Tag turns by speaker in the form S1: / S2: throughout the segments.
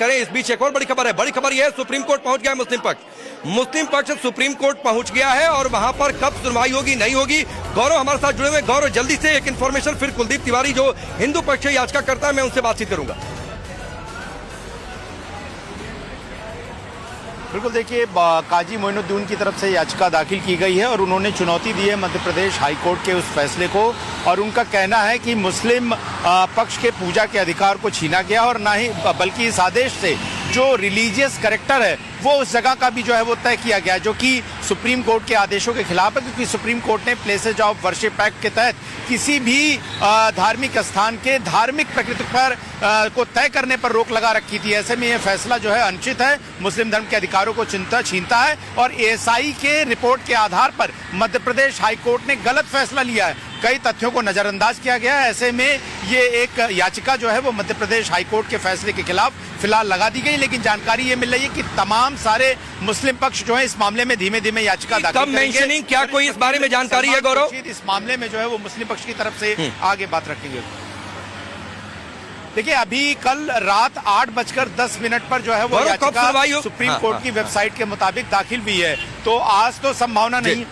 S1: करें। इस बीच एक और बड़ी खबर है। बड़ी खबर यह है, सुप्रीम कोर्ट पहुंच गया है मुस्लिम पक्ष सुप्रीम कोर्ट पहुंच गया है और वहां पर कब सुनवाई होगी नहीं होगी। गौरव हमारे साथ जुड़े हुए। गौरव, जल्दी से एक इंफॉर्मेशन, फिर कुलदीप तिवारी जो हिंदू पक्ष याचिका करता है मैं उनसे बातचीत करूंगा।
S2: बिल्कुल, देखिए काजी मोइनुद्दीन की तरफ से याचिका दाखिल की गई है और उन्होंने चुनौती दी है मध्य प्रदेश हाईकोर्ट के उस फैसले को, और उनका कहना है कि मुस्लिम पक्ष के पूजा के अधिकार को छीना गया और ना ही बल्कि इस आदेश से जो रिलीजियस कैरेक्टर है वो उस जगह का भी जो है वो तय किया गया, जो कि सुप्रीम कोर्ट के आदेशों के खिलाफ है, क्योंकि सुप्रीम कोर्ट ने प्लेसेज ऑफ वर्शिप एक्ट के तहत किसी भी धार्मिक स्थान के धार्मिक प्रकृति पर को तय करने पर रोक लगा रखी थी। ऐसे में यह फैसला जो है अनुचित है, मुस्लिम धर्म के अधिकारों को छीनता है और एएसआई के रिपोर्ट के आधार पर मध्य प्रदेश हाईकोर्ट ने गलत फैसला लिया है। कई तथ्यों को नजरअंदाज किया गया है। ऐसे में ये एक याचिका जो है वो मध्य प्रदेश हाईकोर्ट के फैसले के खिलाफ फिलहाल लगा दी गई, लेकिन जानकारी ये मिल रही है कि तमाम सारे मुस्लिम पक्ष जो है इस मामले में धीमे धीमे याचिका दाखिल करेंगे।
S1: क्या कोई इस बारे में जानकारी है गौरव?
S2: इस मामले में जो है वो मुस्लिम पक्ष की तरफ से आगे बात रखेंगे। देखिए, अभी कल रात 8:10 पर जो है वो याचिका सुप्रीम कोर्ट की वेबसाइट के मुताबिक दाखिल हुई है। तो आज तो संभावना नहीं,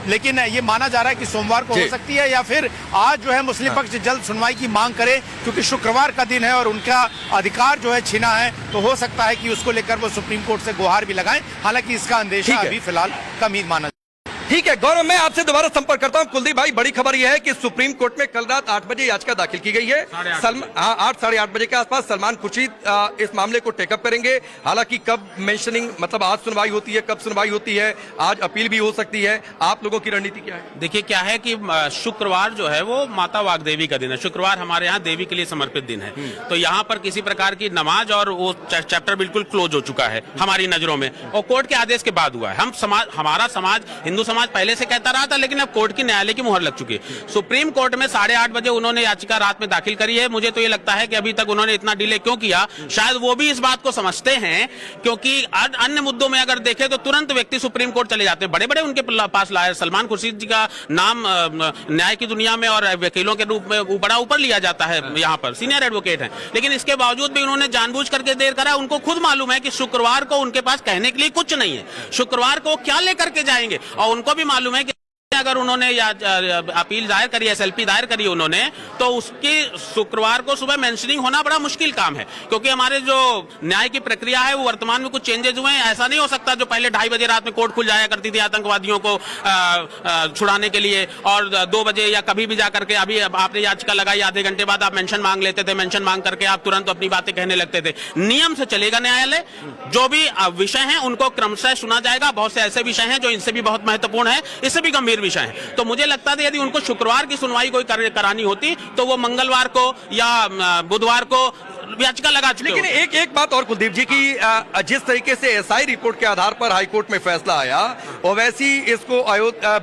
S2: लेकिन ये माना जा रहा है कि सोमवार को हो सकती है या फिर आज जो है मुस्लिम पक्ष जल्द सुनवाई की मांग करे, क्योंकि शुक्रवार का दिन है और उनका अधिकार जो है छीना है, तो हो सकता है कि उसको लेकर वो सुप्रीम कोर्ट से गुहार भी लगाएं। हालांकि इसका अंदेशा अभी फिलहाल कम ही माना।
S1: ठीक है गौरव, मैं आपसे दोबारा संपर्क करता हूं। कुलदीप भाई, बड़ी खबर यह है कि सुप्रीम कोर्ट में कल रात 8 बजे याचिका दाखिल की गई है। 8 साढ़े 8 बजे के आसपास सलमान खुर्शीद इस मामले को टेकअप करेंगे। हालांकि कब मेंशनिंग, मतलब आज सुनवाई होती है, कब सुनवाई होती है, आज अपील भी हो सकती है। आप लोगों की रणनीति क्या है?
S3: देखिए, क्या है कि शुक्रवार जो है वो माता वाग्देवी का दिन है। शुक्रवार हमारे यहाँ देवी के लिए समर्पित दिन है, तो यहाँ पर किसी प्रकार की नमाज और वो चैप्टर बिल्कुल क्लोज हो चुका है हमारी नजरों में, और कोर्ट के आदेश के बाद हुआ है। हमारा समाज, हिंदू समाज पहले से कहता रहा था, लेकिन अब कोर्ट की न्यायालय की मुहर लग चुकी है। सुप्रीम कोर्ट में 8:30 बजे उन्होंने याचिका रात में दाखिल करी है। मुझे तो ये लगता है कि अभी तक उन्होंने इतना डिले क्यों किया, शायद वो भी इस बात को समझते हैं, क्योंकि अन्य मुद्दों में अगर देखें तो तुरंत व्यक्ति सुप्रीम कोर्ट चले जाते हैं। बड़े बड़े उनके पास लाए, सलमान खुर्शीद जी का नाम न्याय की दुनिया में और वकीलों के रूप में बड़ा ऊपर लिया जाता है, यहाँ पर सीनियर एडवोकेट है, लेकिन इसके बावजूद भी उन्होंने जानबूझ करके देर करा। उनको खुद मालूम है कि शुक्रवार को उनके पास कहने के लिए कुछ नहीं है, शुक्रवार को क्या लेकर के जाएंगे, और उनको भी मालूम है कि अगर उन्होंने अपील दायर करी, एसएलपी दायर करी उन्होंने, तो उसकी शुक्रवार को सुबह मेंशनिंग होना बड़ा मुश्किल काम है, क्योंकि हमारे जो न्याय की प्रक्रिया है वो वर्तमान में कुछ चेंजेस हुए हैं। ऐसा नहीं हो सकता जो पहले 2:30 बजे रात में कोर्ट खुल जाया करती थी आतंकवादियों को छुड़ाने के लिए, और 2 बजे या कभी भी जाकर के, अभी आपने याचिका लगाई, आधे घंटे बाद आप मेंशन मांग लेते थे, मेंशन मांग करके आप तुरंत अपनी बातें कहने लगते थे। नियम से चलेगा न्यायालय, जो भी विषय है उनको क्रमशः सुना जाएगा। बहुत से ऐसे विषय हैं जो इनसे भी बहुत महत्वपूर्ण है, इससे भी गंभीर विषय है। तो मुझे लगता था यदि उनको शुक्रवार की सुनवाई कोई करानी होती तो वो मंगलवार को या बुधवार को याचिका लगा चुके।
S1: लेकिन एक बात और कुलदीप जी की, जिस तरीके से एसआई रिपोर्ट के आधार पर हाईकोर्ट में फैसला आया और वैसी इसको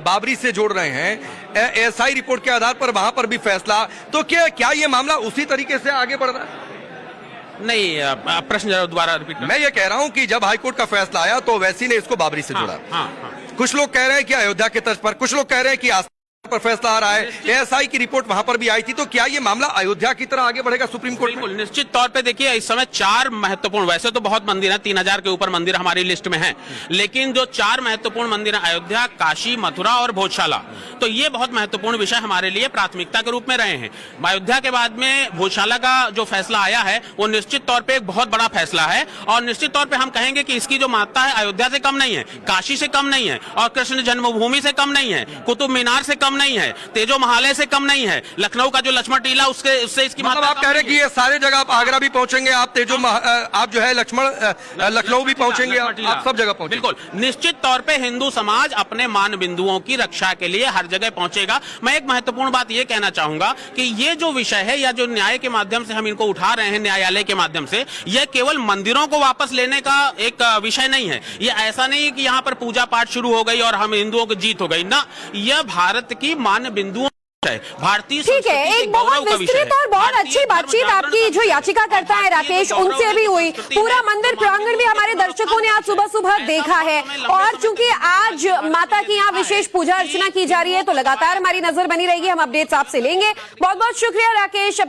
S1: बाबरी से जोड़ रहे हैं, एसआई रिपोर्ट के आधार पर वहां पर भी फैसला, तो क्या ये मामला उसी तरीके से आगे बढ़ रहा है?
S3: नहीं, प्रश्न दोबारा रिपीट।
S1: मैं ये कह रहा हूं कि जब हाईकोर्ट का फैसला आया तो वैसी ने इसको बाबरी से जोड़ा। कुछ लोग कह रहे हैं कि अयोध्या के तर्ज पर, कुछ लोग कह रहे हैं कि पर फैसला आ रहा है, एएसआई की रिपोर्ट वहां पर भी आई थी, तो क्या ये मामला अयोध्या की तरह आगे बढ़ेगा सुप्रीम कोर्ट में?
S3: निश्चित तौर पे देखिए, इस समय 4 महत्वपूर्ण, वैसे तो बहुत मंदिर हैं, 3000 के ऊपर मंदिर हमारी लिस्ट में हैं, लेकिन जो 4 महत्वपूर्ण मंदिर हैं, अयोध्या, काशी, मथुरा और भोजशाला, तो ये बहुत महत्वपूर्ण विषय हमारे लिए प्राथमिकता के रूप में रहे हैं। अयोध्या के बाद में भोजशाला का जो फैसला आया है वो निश्चित तौर पर एक बहुत बड़ा फैसला है, और निश्चित तौर पर हम कहेंगे कि इसकी जो महत्ता है अयोध्या से कम नहीं है, काशी से कम नहीं है, और कृष्ण जन्मभूमि से कम नहीं है, कुतुब मीनार से कम नहीं है, तेजो महालय से कम नहीं है, लखनऊ का जो लक्ष्मण टीला उससे इसकी
S1: मतलब आप कह रहे हैं कि ये सारे जगह, आप आगरा भी पहुंचेंगे, आप आप जो है लखनऊ भी पहुंचेंगे, आप सब जगह पहुंचेंगे।
S3: बिल्कुल, निश्चित तौर पे हिंदू समाज अपने मान बिंदुओं की रक्षा के लिए हर जगह पहुंचेगा। मैं एक महत्वपूर्ण बात ये कहना चाहूंगा कि ये जो विषय है या जो न्याय के माध्यम से हम इनको उठा रहे हैं, न्यायालय के माध्यम से, यह केवल मंदिरों को वापस लेने का एक विषय नहीं है। ये ऐसा नहीं है कि यहाँ पर पूजा पाठ शुरू हो गई और हम हिंदुओं की जीत हो गई ना, यह भारत की मान बिंदुओं भारतीय।
S4: ठीक है, एक बहुत विस्तृत और बहुत अच्छी बातचीत आपकी जो याचिका करता है राकेश, उनसे भी हुई। पूरा मंदिर प्रांगण भी हमारे दर्शकों ने आज सुबह सुबह देखा है, और चूंकि आज माता की यहाँ विशेष पूजा अर्चना की जा रही है तो लगातार हमारी नजर बनी रहेगी, हम अपडेट्स आपसे लेंगे। बहुत बहुत शुक्रिया राकेश।